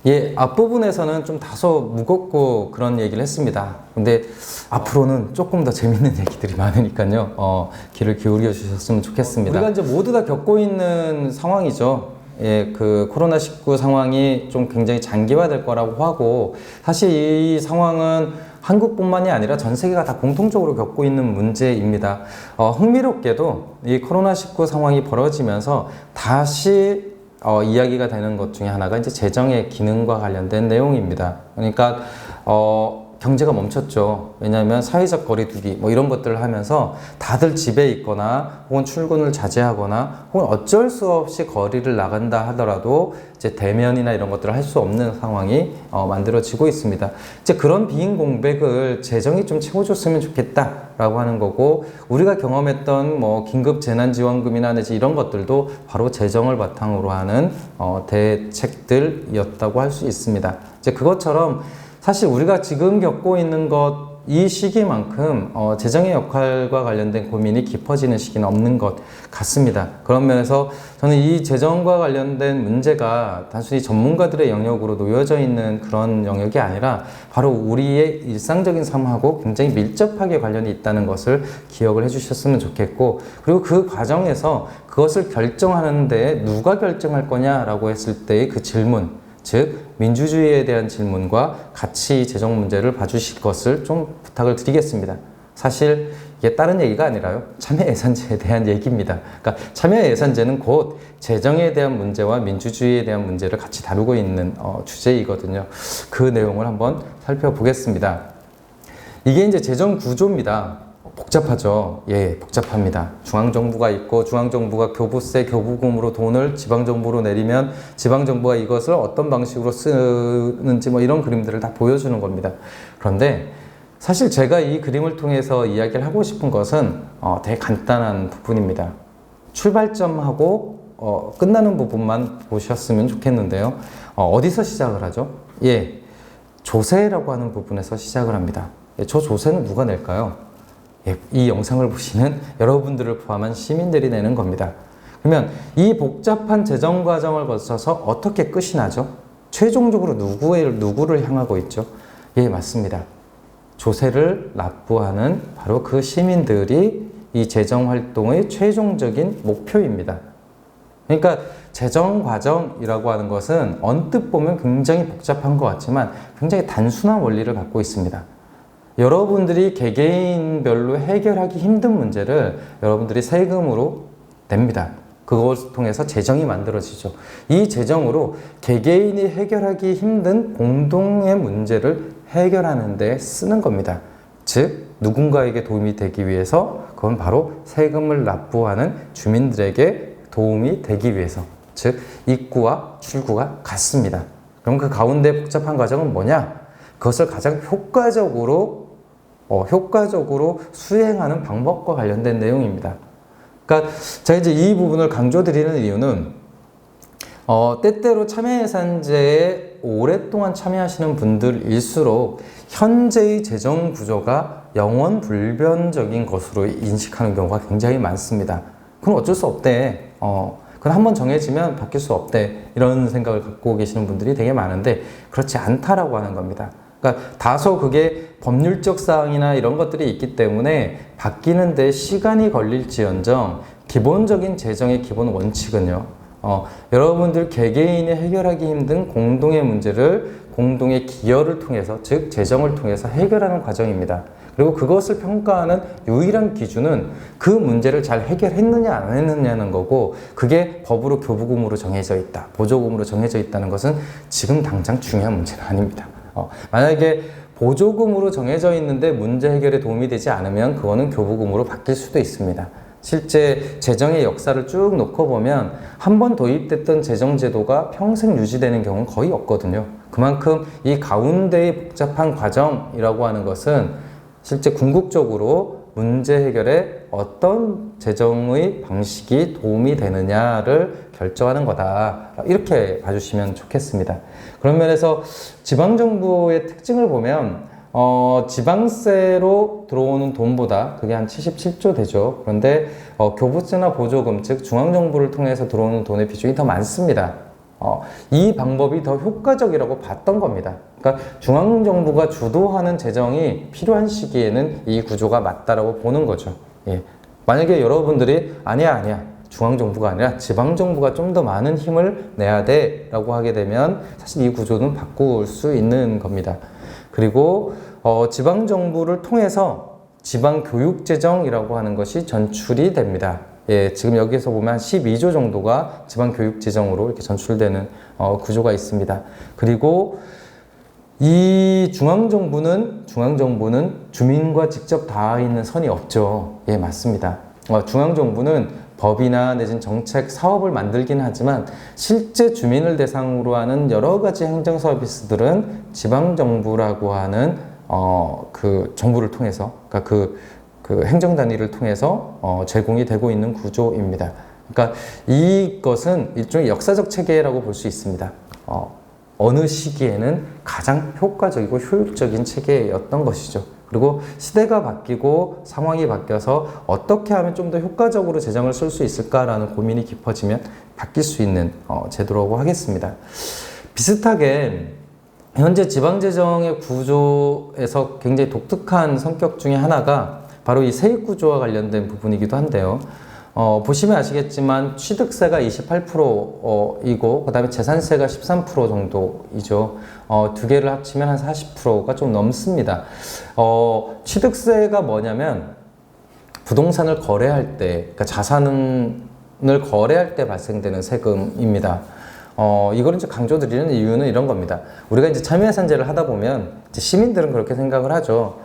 예, 앞부분에서는 좀 다소 무겁고 그런 얘기를 했습니다. 근데 앞으로는 조금 더 재밌는 얘기들이 많으니까요. 귀를 기울여 주셨으면 좋겠습니다. 우리가 이제 모두 다 겪고 있는 상황이죠. 예, 그 코로나19 상황이 좀 굉장히 장기화될 거라고 하고, 사실 이 상황은 한국뿐만이 아니라 전 세계가 다 공통적으로 겪고 있는 문제입니다. 흥미롭게도 이 코로나19 상황이 벌어지면서 다시 이야기가 되는 것 중에 하나가 이제 재정의 기능과 관련된 내용입니다. 그러니까 경제가 멈췄죠. 왜냐하면 사회적 거리두기 뭐 이런 것들을 하면서 다들 집에 있거나 혹은 출근을 자제하거나 혹은 어쩔 수 없이 거리를 나간다 하더라도 이제 대면이나 이런 것들을 할 수 없는 상황이 만들어지고 있습니다. 이제 그런 빈 공백을 재정이 좀 채워줬으면 좋겠다라고 하는 거고, 우리가 경험했던 뭐 긴급 재난지원금이나 내지 이런 것들도 바로 재정을 바탕으로 하는 대책들이었다고 할 수 있습니다. 이제 그것처럼 사실 우리가 지금 겪고 있는 이 시기만큼 재정의 역할과 관련된 고민이 깊어지는 시기는 없는 것 같습니다. 그런 면에서 저는 이 재정과 관련된 문제가 단순히 전문가들의 영역으로 놓여져 있는 그런 영역이 아니라 바로 우리의 일상적인 삶하고 굉장히 밀접하게 관련이 있다는 것을 기억을 해주셨으면 좋겠고, 그리고 그 과정에서 그것을 결정하는데 누가 결정할 거냐라고 했을 때의 그 질문, 즉 민주주의에 대한 질문과 같이 재정 문제를 봐주실 것을 좀 부탁을 드리겠습니다. 사실 이게 다른 얘기가 아니라요, 참여예산제에 대한 얘기입니다. 그러니까 참여예산제는 곧 재정에 대한 문제와 민주주의에 대한 문제를 같이 다루고 있는 주제이거든요. 그 내용을 한번 살펴보겠습니다. 이게 이제 재정 구조입니다. 복잡하죠. 예, 복잡합니다. 중앙정부가 있고, 중앙정부가 교부세, 교부금으로 돈을 지방정부로 내리면 지방정부가 이것을 어떤 방식으로 쓰는지 뭐 이런 그림들을 다 보여주는 겁니다. 그런데 사실 제가 이 그림을 통해서 이야기를 하고 싶은 것은 되게 간단한 부분입니다. 출발점하고 끝나는 부분만 보셨으면 좋겠는데요. 어디서 시작을 하죠? 예, 조세라고 하는 부분에서 시작을 합니다. 예, 저 조세는 누가 낼까요? 이 영상을 보시는 여러분들을 포함한 시민들이 내는 겁니다. 그러면 이 복잡한 재정 과정을 거쳐서 어떻게 끝이 나죠? 최종적으로 누구를 향하고 있죠? 예, 맞습니다. 조세를 납부하는 바로 그 시민들이 이 재정 활동의 최종적인 목표입니다. 그러니까 재정 과정이라고 하는 것은 언뜻 보면 굉장히 복잡한 것 같지만 굉장히 단순한 원리를 갖고 있습니다. 여러분들이 개개인별로 해결하기 힘든 문제를 여러분들이 세금으로 냅니다. 그것을 통해서 재정이 만들어지죠. 이 재정으로 개개인이 해결하기 힘든 공동의 문제를 해결하는 데 쓰는 겁니다. 즉, 누군가에게 도움이 되기 위해서, 그건 바로 세금을 납부하는 주민들에게 도움이 되기 위해서, 즉 입구와 출구가 같습니다. 그럼 그 가운데 복잡한 과정은 뭐냐? 그것을 가장 효과적으로 수행하는 방법과 관련된 내용입니다. 그러니까 제가 이제 이 부분을 강조드리는 이유는 때때로 참여예산제에 오랫동안 참여하시는 분들일수록 현재의 재정 구조가 영원 불변적인 것으로 인식하는 경우가 굉장히 많습니다. 그건 어쩔 수 없대. 그건 한번 정해지면 바뀔 수 없대. 이런 생각을 갖고 계시는 분들이 되게 많은데 그렇지 않다라고 하는 겁니다. 그러니까 다소 그게 법률적 사항이나 이런 것들이 있기 때문에 바뀌는데 시간이 걸릴지언정 기본적인 재정의 기본 원칙은요, 여러분들 개개인이 해결하기 힘든 공동의 문제를 공동의 기여를 통해서, 즉 재정을 통해서 해결하는 과정입니다. 그리고 그것을 평가하는 유일한 기준은 그 문제를 잘 해결했느냐 안 했느냐는 거고, 그게 법으로 교부금으로 정해져 있다, 보조금으로 정해져 있다는 것은 지금 당장 중요한 문제는 아닙니다. 만약에 보조금으로 정해져 있는데 문제 해결에 도움이 되지 않으면 그거는 교부금으로 바뀔 수도 있습니다. 실제 재정의 역사를 쭉 놓고 보면 한 번 도입됐던 재정제도가 평생 유지되는 경우는 거의 없거든요. 그만큼 이 가운데의 복잡한 과정이라고 하는 것은 실제 궁극적으로 문제 해결에 어떤 재정의 방식이 도움이 되느냐를 결정하는 거다, 이렇게 봐주시면 좋겠습니다. 그런 면에서 지방정부의 특징을 보면 지방세로 들어오는 돈보다 그게 한 77조 되죠. 그런데 교부세나 보조금, 즉 중앙정부를 통해서 들어오는 돈의 비중이 더 많습니다. 이 방법이 더 효과적이라고 봤던 겁니다. 그러니까 중앙정부가 주도하는 재정이 필요한 시기에는 이 구조가 맞다라고 보는 거죠. 예. 만약에 여러분들이 아니야 중앙정부가 아니라 지방정부가 좀 더 많은 힘을 내야 돼 라고 하게 되면 사실 이 구조는 바꿀 수 있는 겁니다. 그리고 지방정부를 통해서 지방교육재정이라고 하는 것이 전출이 됩니다. 예, 지금 여기서 보면 한 12조 정도가 지방교육재정으로 이렇게 전출되는 구조가 있습니다. 그리고 이 중앙정부는 주민과 직접 닿아 있는 선이 없죠. 예, 맞습니다. 중앙정부는 법이나 내진 정책, 사업을 만들긴 하지만 실제 주민을 대상으로 하는 여러 가지 행정 서비스들은 지방정부라고 하는 그 정부를 통해서, 그러니까 그 행정단위를 통해서 제공이 되고 있는 구조입니다. 그러니까 이것은 일종의 역사적 체계라고 볼 수 있습니다. 어느 시기에는 가장 효과적이고 효율적인 체계였던 것이죠. 그리고 시대가 바뀌고 상황이 바뀌어서 어떻게 하면 좀 더 효과적으로 재정을 쓸 수 있을까라는 고민이 깊어지면 바뀔 수 있는 제도라고 하겠습니다. 비슷하게 현재 지방재정의 구조에서 굉장히 독특한 성격 중에 하나가 바로 이 세입구조와 관련된 부분이기도 한데요. 보시면 아시겠지만 취득세가 28%이고 그 다음에 재산세가 13% 정도이죠. 두 개를 합치면 한 40%가 좀 넘습니다. 취득세가 뭐냐면 부동산을 거래할 때, 그러니까 자산을 거래할 때 발생되는 세금입니다. 이걸 이제 강조드리는 이유는 이런 겁니다. 우리가 이제 참여예산제를 하다 보면 이제 시민들은 그렇게 생각을 하죠.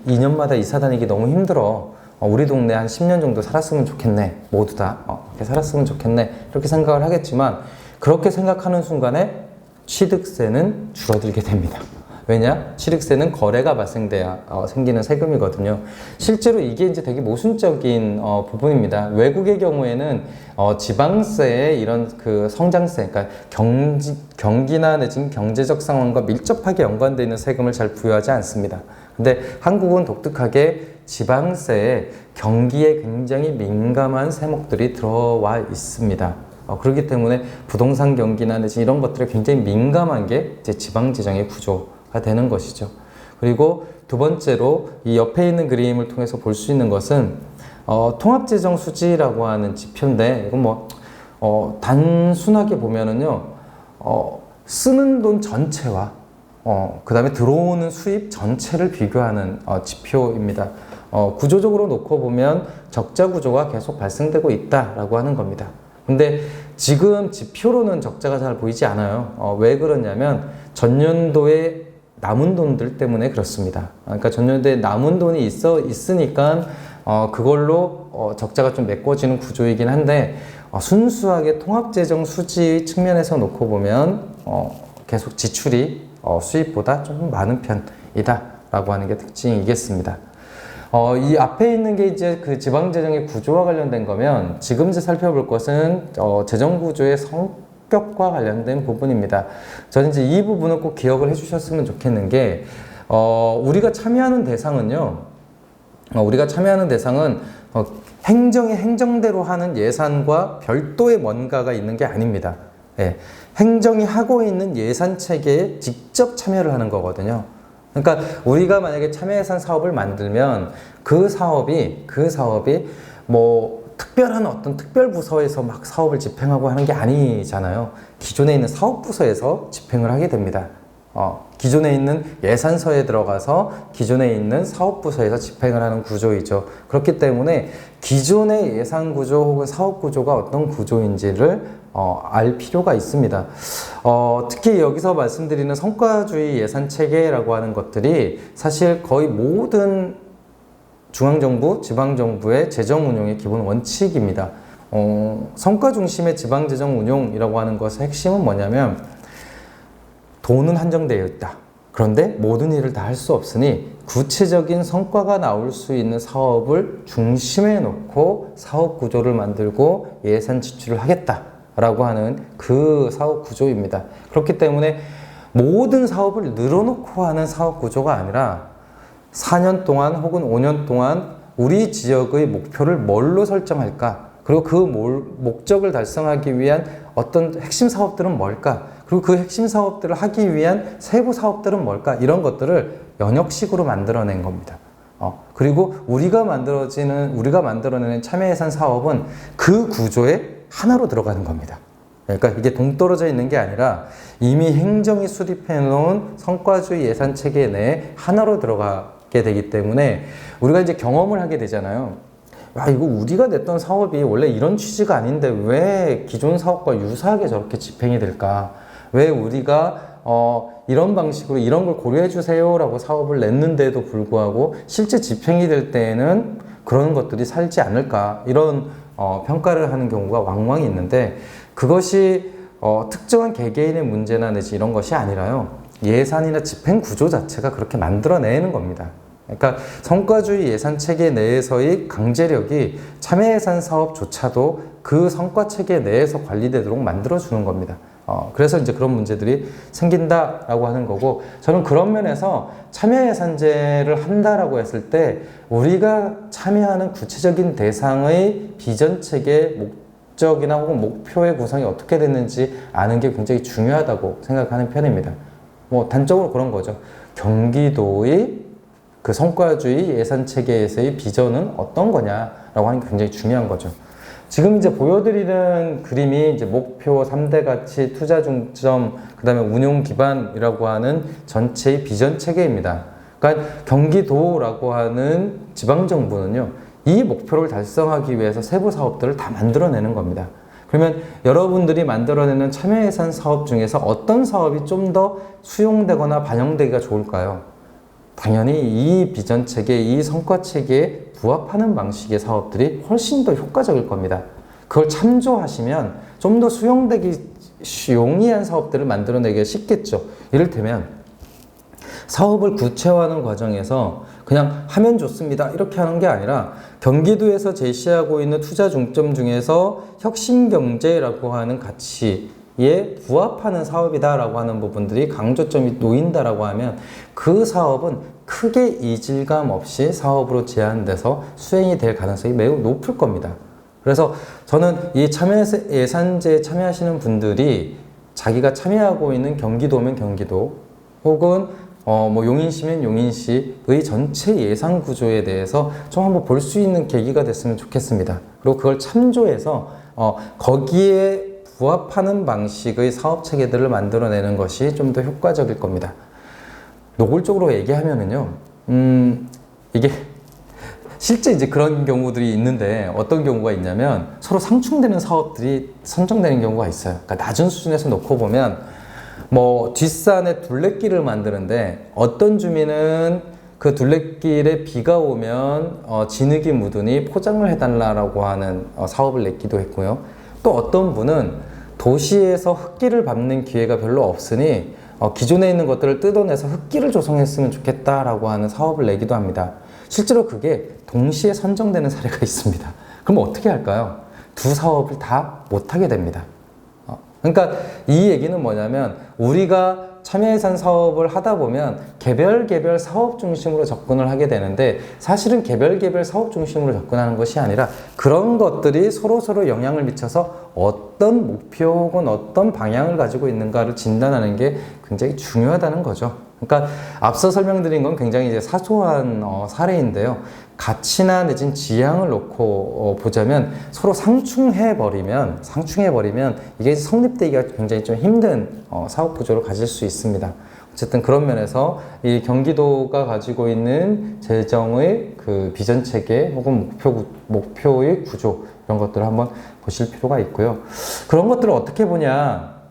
2년마다 이사 다니기 너무 힘들어. 우리 동네 한 10년 정도 살았으면 좋겠네. 모두 다 이렇게 살았으면 좋겠네. 이렇게 생각을 하겠지만 그렇게 생각하는 순간에 취득세는 줄어들게 됩니다. 왜냐? 취득세는 거래가 발생돼야 생기는 세금이거든요. 실제로 이게 이제 되게 모순적인 부분입니다. 외국의 경우에는 지방세에 이런 그 성장세, 그러니까 경기나 내진 경제적 상황과 밀접하게 연관되어 있는 세금을 잘 부여하지 않습니다. 근데 한국은 독특하게 지방세에 경기에 굉장히 민감한 세목들이 들어와 있습니다. 그렇기 때문에 부동산 경기나 내지 이런 것들에 굉장히 민감한 게 이제 지방재정의 구조가 되는 것이죠. 그리고 두 번째로 이 옆에 있는 그림을 통해서 볼 수 있는 것은 통합재정 수지라고 하는 지표인데 이건 뭐 단순하게 보면은요 쓰는 돈 전체와 그 다음에 들어오는 수입 전체를 비교하는 지표입니다. 구조적으로 놓고 보면 적자 구조가 계속 발생되고 있다라고 하는 겁니다. 근데 지금 지표로는 적자가 잘 보이지 않아요. 왜 그러냐면 전년도에 남은 돈들 때문에 그렇습니다. 그러니까 전년도에 남은 돈이 있으니까 그걸로 적자가 좀 메꿔지는 구조이긴 한데 순수하게 통합재정 수지 측면에서 놓고 보면 계속 지출이 수입보다 좀 많은 편이다 라고 하는 게 특징이겠습니다. 이 앞에 있는 게 이제 그 지방재정의 구조와 관련된 거면 지금 이제 살펴볼 것은 재정구조의 성격과 관련된 부분입니다. 저는 이제 이 부분을 꼭 기억을 해 주셨으면 좋겠는 게 우리가 참여하는 대상은요 행정이 행정대로 하는 예산과 별도의 뭔가가 있는 게 아닙니다. 예, 행정이 하고 있는 예산 체계에 직접 참여를 하는 거거든요. 그러니까 우리가 만약에 참여예산 사업을 만들면 그 사업이 뭐 특별한 어떤 특별 부서에서 막 사업을 집행하고 하는 게 아니잖아요. 기존에 있는 사업부서에서 집행을 하게 됩니다. 기존에 있는 예산서에 들어가서 기존에 있는 사업부서에서 집행을 하는 구조이죠. 그렇기 때문에 기존의 예산 구조 혹은 사업 구조가 어떤 구조인지를 알 필요가 있습니다. 특히 여기서 말씀드리는 성과주의 예산 체계라고 하는 것들이 사실 거의 모든 중앙정부, 지방정부의 재정 운용의 기본 원칙입니다. 성과 중심의 지방재정 운용이라고 하는 것의 핵심은 뭐냐면 돈은 한정되어 있다. 그런데 모든 일을 다 할 수 없으니 구체적인 성과가 나올 수 있는 사업을 중심에 놓고 사업 구조를 만들고 예산 지출을 하겠다라고 하는 그 사업 구조입니다. 그렇기 때문에 모든 사업을 늘어놓고 하는 사업 구조가 아니라 4년 동안 혹은 5년 동안 우리 지역의 목표를 뭘로 설정할까? 그리고 그 목적을 달성하기 위한 어떤 핵심 사업들은 뭘까? 그리고 그 핵심 사업들을 하기 위한 세부 사업들은 뭘까? 이런 것들을 연역식으로 만들어낸 겁니다. 그리고 우리가 만들어내는 참여예산 사업은 그 구조에 하나로 들어가는 겁니다. 그러니까 이게 동떨어져 있는 게 아니라 이미 행정이 수립해 놓은 성과주의 예산 체계 내에 하나로 들어가게 되기 때문에 우리가 이제 경험을 하게 되잖아요. 야, 이거 우리가 냈던 사업이 원래 이런 취지가 아닌데 왜 기존 사업과 유사하게 저렇게 집행이 될까? 왜 우리가 이런 방식으로 이런 걸 고려해 주세요 라고 사업을 냈는데도 불구하고 실제 집행이 될 때에는 그런 것들이 살지 않을까, 이런 평가를 하는 경우가 왕왕 있는데, 그것이 특정한 개개인의 문제나 내지 이런 것이 아니라요, 예산이나 집행 구조 자체가 그렇게 만들어내는 겁니다. 그러니까 성과주의 예산 체계 내에서의 강제력이 참여예산 사업조차도 그 성과 체계 내에서 관리되도록 만들어주는 겁니다. 그래서 이제 그런 문제들이 생긴다라고 하는 거고, 저는 그런 면에서 참여예산제를 한다라고 했을 때 우리가 참여하는 구체적인 대상의 비전 체계, 목적이나 혹은 목표의 구성이 어떻게 됐는지 아는 게 굉장히 중요하다고 생각하는 편입니다. 뭐 단적으로 그런 거죠. 경기도의 그 성과주의 예산 체계에서의 비전은 어떤 거냐라고 하는 게 굉장히 중요한 거죠. 지금 이제 보여드리는 그림이 이제 목표, 3대 가치, 투자 중점, 그 다음에 운용 기반이라고 하는 전체의 비전 체계입니다. 그러니까 경기도라고 하는 지방정부는요, 이 목표를 달성하기 위해서 세부 사업들을 다 만들어내는 겁니다. 그러면 여러분들이 만들어내는 참여예산 사업 중에서 어떤 사업이 좀 더 수용되거나 반영되기가 좋을까요? 당연히 이 비전 체계, 이 성과 체계에 부합하는 방식의 사업들이 훨씬 더 효과적일 겁니다. 그걸 참조하시면 좀 더 수용되기 용이한 사업들을 만들어내기가 쉽겠죠. 이를테면 사업을 구체화하는 과정에서 그냥 하면 좋습니다 이렇게 하는 게 아니라, 경기도에서 제시하고 있는 투자 중점 중에서 혁신경제라고 하는 가치에 부합하는 사업이다라고 하는 부분들이 강조점이 놓인다라고 하면 그 사업은 크게 이질감 없이 사업으로 제한돼서 수행이 될 가능성이 매우 높을 겁니다. 그래서 저는 이 참여예산제에 참여하시는 분들이 자기가 참여하고 있는 경기도면 경기도, 혹은 뭐 용인시면 용인시의 전체 예산 구조에 대해서 좀 한번 볼 수 있는 계기가 됐으면 좋겠습니다. 그리고 그걸 참조해서 거기에 부합하는 방식의 사업 체계들을 만들어내는 것이 좀 더 효과적일 겁니다. 노골적으로 얘기하면은요, 이게 실제 이제 그런 경우들이 있는데, 어떤 경우가 있냐면 서로 상충되는 사업들이 선정되는 경우가 있어요. 그러니까 낮은 수준에서 놓고 보면 뭐 뒷산에 둘레길을 만드는데 어떤 주민은 그 둘레길에 비가 오면 진흙이 묻으니 포장을 해달라고 하는 사업을 냈기도 했고요. 또 어떤 분은 도시에서 흙길을 밟는 기회가 별로 없으니 기존에 있는 것들을 뜯어내서 흙길을 조성했으면 좋겠다라고 하는 사업을 내기도 합니다. 실제로 그게 동시에 선정되는 사례가 있습니다. 그럼 어떻게 할까요? 두 사업을 다 못하게 됩니다. 그러니까 이 얘기는 뭐냐면, 우리가 참여예산 사업을 하다 보면 개별 사업 중심으로 접근을 하게 되는데, 사실은 개별 사업 중심으로 접근하는 것이 아니라 그런 것들이 서로 영향을 미쳐서 어떤 목표 혹은 어떤 방향을 가지고 있는가를 진단하는 게 굉장히 중요하다는 거죠. 그러니까 앞서 설명드린 건 굉장히 이제 사소한 사례인데요. 가치나 내진 지향을 놓고 보자면 서로 상충해버리면 이게 성립되기가 굉장히 좀 힘든 사업 구조를 가질 수 있습니다. 어쨌든 그런 면에서 이 경기도가 가지고 있는 재정의 그 비전 체계 혹은 목표의 구조, 이런 것들을 한번 보실 필요가 있고요. 그런 것들을 어떻게 보냐?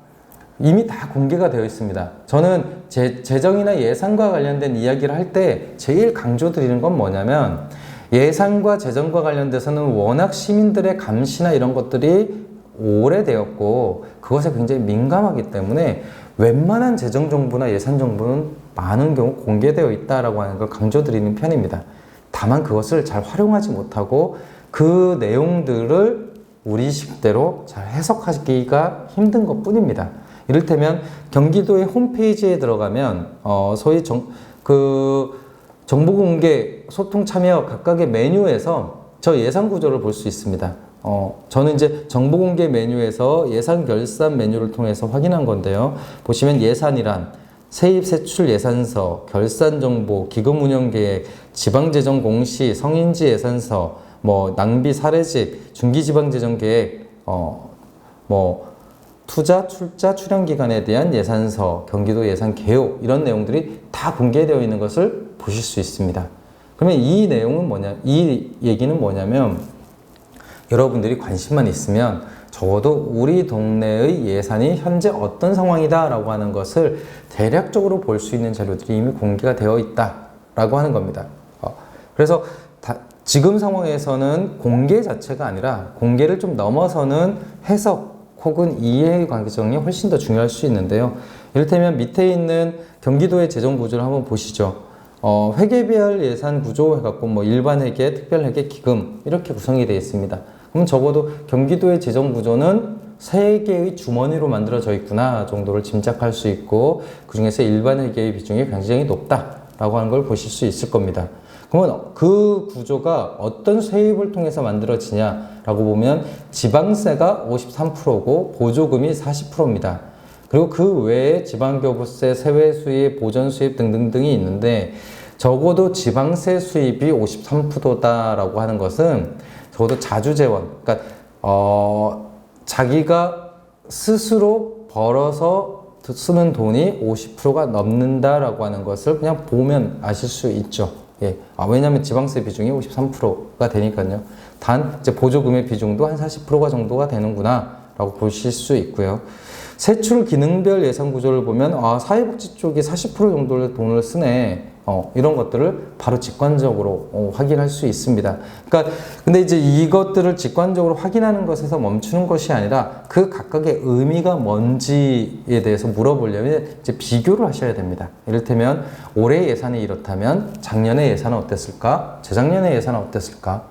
이미 다 공개가 되어 있습니다. 저는 재정이나 예산과 관련된 이야기를 할 때 제일 강조드리는 건 뭐냐면, 예산과 재정과 관련돼서는 워낙 시민들의 감시나 이런 것들이 오래되었고 그것에 굉장히 민감하기 때문에 웬만한 재정 정보나 예산 정보는 많은 경우 공개되어 있다라고 하는 걸 강조드리는 편입니다. 다만 그것을 잘 활용하지 못하고 그 내용들을 우리식대로 잘 해석하기가 힘든 것 뿐입니다. 이를테면 경기도의 홈페이지에 들어가면 소위 정보 공개, 소통 참여 각각의 메뉴에서 저 예산 구조를 볼 수 있습니다. 저는 이제 정보공개 메뉴에서 예산 결산 메뉴를 통해서 확인한 건데요. 보시면 예산이란 세입 세출 예산서, 결산 정보, 기금 운영 계획, 지방재정 공시, 성인지 예산서, 뭐 낭비 사례집, 중기지방재정 계획, 투자, 출자, 출연 기간에 대한 예산서, 경기도 예산 개요 이런 내용들이 다 공개되어 있는 것을 보실 수 있습니다. 그러면 이 내용은 이 얘기는 뭐냐면 여러분들이 관심만 있으면 적어도 우리 동네의 예산이 현재 어떤 상황이다 라고 하는 것을 대략적으로 볼 수 있는 자료들이 이미 공개가 되어 있다 라고 하는 겁니다. 그래서 지금 상황에서는 공개 자체가 아니라 공개를 좀 넘어서는 해석 혹은 이해 관계성이 훨씬 더 중요할 수 있는데요. 이를테면 밑에 있는 경기도의 재정 구조를 한번 보시죠. 회계별 예산 구조 해갖고 뭐 일반 회계, 특별 회계, 기금 이렇게 구성이 되어 있습니다. 그럼 적어도 경기도의 재정 구조는 세 개의 주머니로 만들어져 있구나 정도를 짐작할 수 있고 그 중에서 일반 회계의 비중이 굉장히 높다라고 하는 걸 보실 수 있을 겁니다. 그러면 그 구조가 어떤 세입을 통해서 만들어지냐라고 보면 지방세가 53%고 보조금이 40%입니다. 그리고 그 외에 지방교부세, 세외수입, 보전수입 등등등이 있는데 적어도 지방세 수입이 53%다라고 하는 것은 적어도 자주재원, 그러니까 자기가 스스로 벌어서 쓰는 돈이 50%가 넘는다라고 하는 것을 그냥 보면 아실 수 있죠. 예. 왜냐하면 지방세 비중이 53%가 되니까요. 단 이제 보조금의 비중도 한 40%가 정도가 되는구나라고 보실 수 있고요. 세출 기능별 예산 구조를 보면 사회복지 쪽이 40% 정도의 돈을 쓰네. 이런 것들을 바로 직관적으로 확인할 수 있습니다. 그러니까 근데 이제 이것들을 직관적으로 확인하는 것에서 멈추는 것이 아니라 그 각각의 의미가 뭔지에 대해서 물어보려면 이제 비교를 하셔야 됩니다. 이를테면 올해 예산이 이렇다면 작년의 예산은 어땠을까? 재작년의 예산은 어땠을까?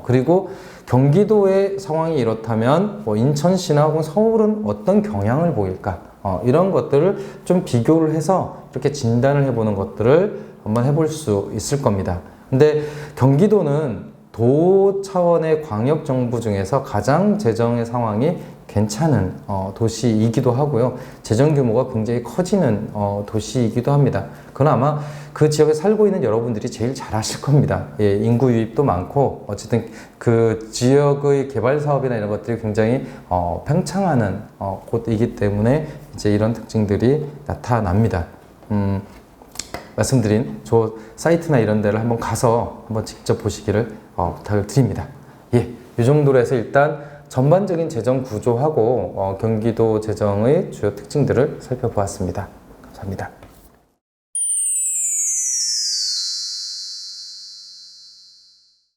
그리고 경기도의 상황이 이렇다면 뭐 인천시나 혹은 서울은 어떤 경향을 보일까? 이런 것들을 좀 비교를 해서 이렇게 진단을 해보는 것들을 한번 해볼 수 있을 겁니다. 근데 경기도는 도 차원의 광역정부 중에서 가장 재정의 상황이 괜찮은 도시이기도 하고요. 재정 규모가 굉장히 커지는 도시이기도 합니다. 그건 아마 그 지역에 살고 있는 여러분들이 제일 잘 아실 겁니다. 예, 인구 유입도 많고 어쨌든 그 지역의 개발 사업이나 이런 것들이 굉장히 팽창하는 곳이기 때문에 이제 이런 특징들이 나타납니다. 말씀드린 저 사이트나 이런 데를 한번 가서 한번 직접 보시기를 부탁을 드립니다. 예, 이 정도로 해서 일단 전반적인 재정 구조하고 경기도 재정의 주요 특징들을 살펴보았습니다. 감사합니다.